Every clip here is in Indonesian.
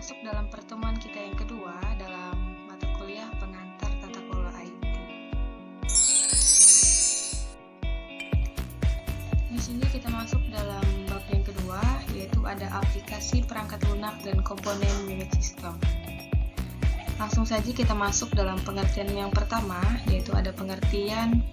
masuk dalam pertemuan kita yang kedua dalam mata kuliah pengantar tata kelola IT. Di sini kita masuk dalam bab yang kedua, yaitu ada aplikasi perangkat lunak dan komponen unit sistem. Langsung saja kita masuk dalam pengertian yang pertama, yaitu ada pengertian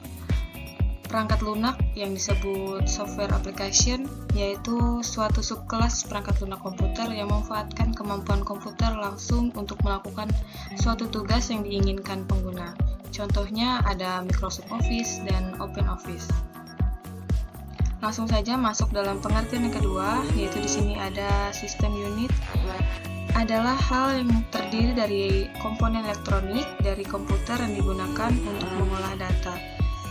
perangkat lunak yang disebut software application, yaitu suatu subkelas perangkat lunak komputer yang memanfaatkan kemampuan komputer langsung untuk melakukan suatu tugas yang diinginkan pengguna. Contohnya ada Microsoft Office dan OpenOffice. Langsung saja masuk dalam pengertian yang kedua, yaitu di sini ada sistem unit adalah hal yang terdiri dari komponen elektronik dari komputer yang digunakan untuk mengolah data.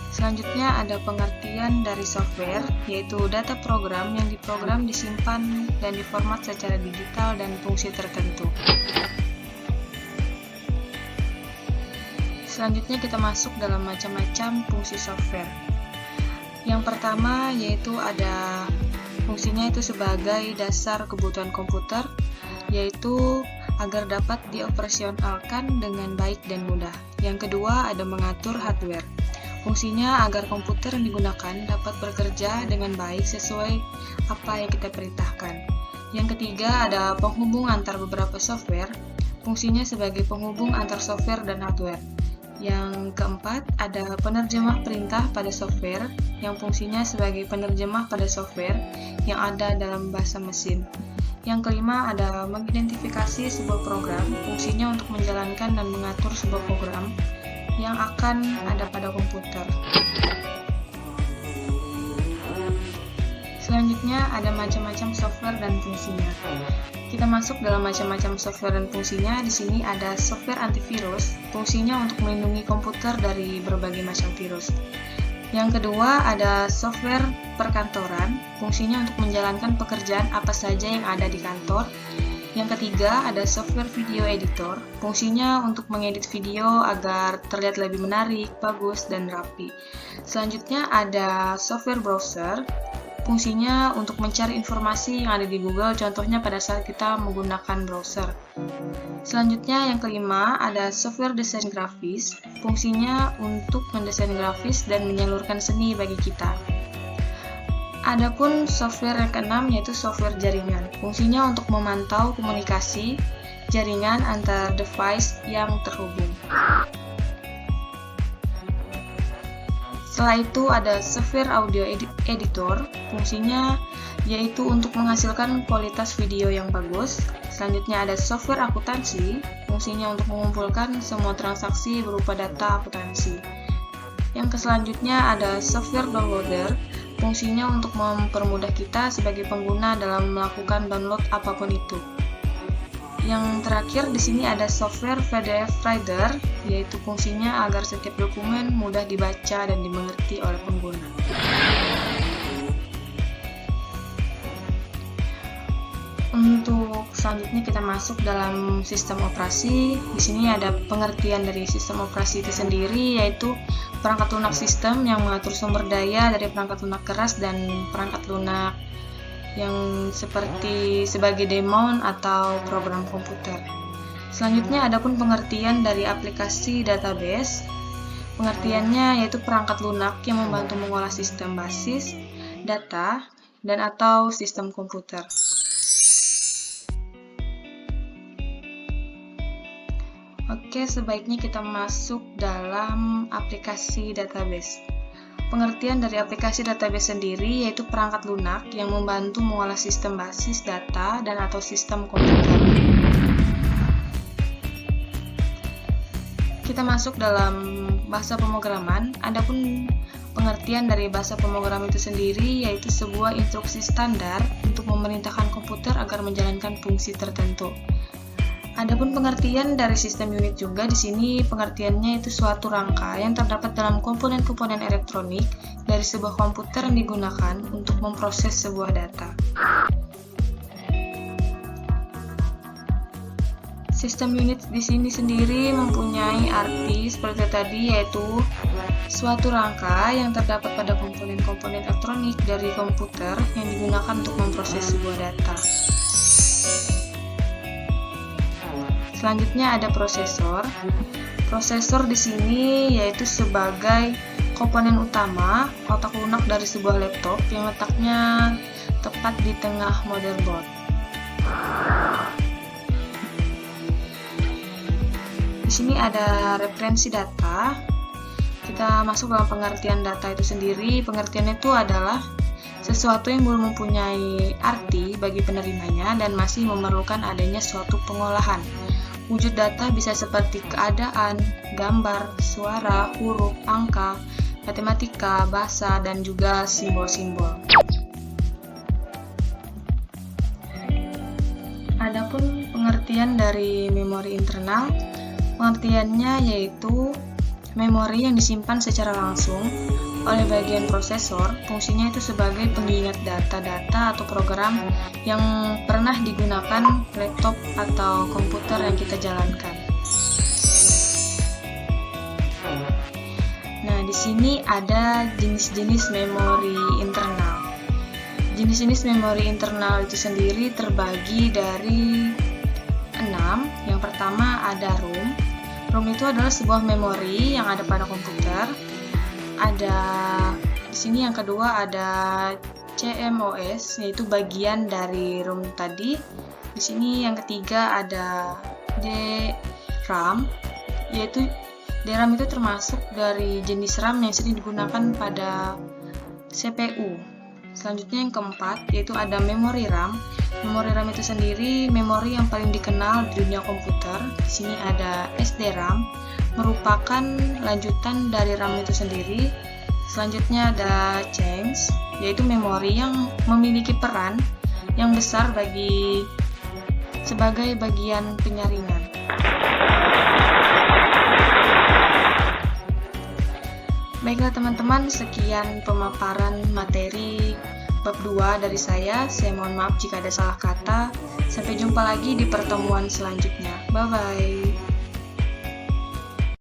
Selanjutnya ada pengertian dari software, yaitu data program yang diprogram, disimpan, dan diformat secara digital dan fungsi tertentu. Selanjutnya kita masuk dalam macam-macam fungsi software. Yang pertama yaitu ada fungsinya itu sebagai dasar kebutuhan komputer, yaitu agar dapat dioperasionalkan dengan baik dan mudah. Yang kedua ada mengatur hardware. Fungsinya agar komputer yang digunakan dapat bekerja dengan baik sesuai apa yang kita perintahkan. Yang ketiga ada penghubung antar beberapa software. Fungsinya sebagai penghubung antar software dan hardware. Yang keempat ada penerjemah perintah pada software, yang fungsinya sebagai penerjemah pada software yang ada dalam bahasa mesin. Yang kelima ada mengidentifikasi sebuah program. Fungsinya untuk menjalankan dan mengatur sebuah program yang akan ada pada komputer. Selanjutnya ada macam-macam software dan fungsinya. Kita masuk dalam macam-macam software dan fungsinya. Di sini ada software antivirus, fungsinya untuk melindungi komputer dari berbagai macam virus. Yang kedua ada software perkantoran, fungsinya untuk menjalankan pekerjaan apa saja yang ada di kantor. Yang ketiga ada software video editor, fungsinya untuk mengedit video agar terlihat lebih menarik, bagus, dan rapi. Selanjutnya ada software browser, fungsinya untuk mencari informasi yang ada di Google, contohnya pada saat kita menggunakan browser. Selanjutnya yang kelima ada software desain grafis, fungsinya untuk mendesain grafis dan menyalurkan seni bagi kita. Adapun software yang keenam yaitu software jaringan. Fungsinya untuk memantau komunikasi jaringan antar device yang terhubung. Setelah itu ada software audio editor. Fungsinya yaitu untuk menghasilkan kualitas video yang bagus. Selanjutnya ada software akuntansi. Fungsinya untuk mengumpulkan semua transaksi berupa data akuntansi. Yang selanjutnya ada software downloader. Fungsinya untuk mempermudah kita sebagai pengguna dalam melakukan download apapun itu. Yang terakhir di sini ada software PDF Reader, yaitu fungsinya agar setiap dokumen mudah dibaca dan dimengerti oleh pengguna. Untuk selanjutnya kita masuk dalam sistem operasi. Di sini ada pengertian dari sistem operasi itu sendiri, yaitu perangkat lunak sistem yang mengatur sumber daya dari perangkat lunak keras dan perangkat lunak yang seperti sebagai daemon atau program komputer. Selanjutnya ada pun pengertian dari aplikasi database. Pengertiannya yaitu perangkat lunak yang membantu mengolah sistem basis, data, dan atau sistem komputer. Oke, sebaiknya kita masuk dalam aplikasi database. Pengertian dari aplikasi database sendiri yaitu perangkat lunak yang membantu mengolah sistem basis data dan atau sistem komputer. Kita masuk dalam bahasa pemrograman. Adapun pengertian dari bahasa pemrograman itu sendiri yaitu sebuah instruksi standar untuk memerintahkan komputer agar menjalankan fungsi tertentu. Adapun pengertian dari sistem unit juga di sini pengertiannya itu suatu rangka yang terdapat dalam komponen-komponen elektronik dari sebuah komputer yang digunakan untuk memproses sebuah data. Sistem unit di sini sendiri mempunyai arti seperti tadi, yaitu suatu rangka yang terdapat pada komponen-komponen elektronik dari komputer yang digunakan untuk memproses sebuah data. Selanjutnya ada prosesor. Prosesor di sini yaitu sebagai komponen utama otak lunak dari sebuah laptop yang letaknya tepat di tengah motherboard. Di sini ada referensi data. Kita masuk dalam pengertian data itu sendiri. Pengertian itu adalah sesuatu yang belum mempunyai arti bagi penerimanya dan masih memerlukan adanya suatu pengolahan. Wujud data bisa seperti keadaan, gambar, suara, huruf, angka, matematika, bahasa, dan juga simbol-simbol. Adapun pengertian dari memori internal, pengertiannya yaitu memori yang disimpan secara langsung oleh bagian prosesor. Fungsinya itu sebagai pengingat data-data atau program yang pernah digunakan laptop atau komputer yang kita jalankan. Nah, di sini ada jenis-jenis memori internal. Jenis-jenis memori internal itu sendiri terbagi dari 6. Yang pertama ada ROM. ROM itu adalah sebuah memori yang ada pada komputer. Ada di sini yang kedua ada CMOS, yaitu bagian dari ROM tadi. Di sini yang ketiga ada DRAM, yaitu DRAM itu termasuk dari jenis RAM yang sering digunakan pada CPU. Selanjutnya yang keempat yaitu ada memori RAM. Memori RAM itu sendiri memori yang paling dikenal di dunia komputer. Di sini ada SDRAM, merupakan lanjutan dari RAM itu sendiri. Selanjutnya ada Change, yaitu memori yang memiliki peran yang besar sebagai bagian penyaringan. Baiklah teman-teman, sekian pemaparan materi bab 2 dari saya. Saya mohon maaf jika ada salah kata. Sampai jumpa lagi di pertemuan selanjutnya. Bye-bye.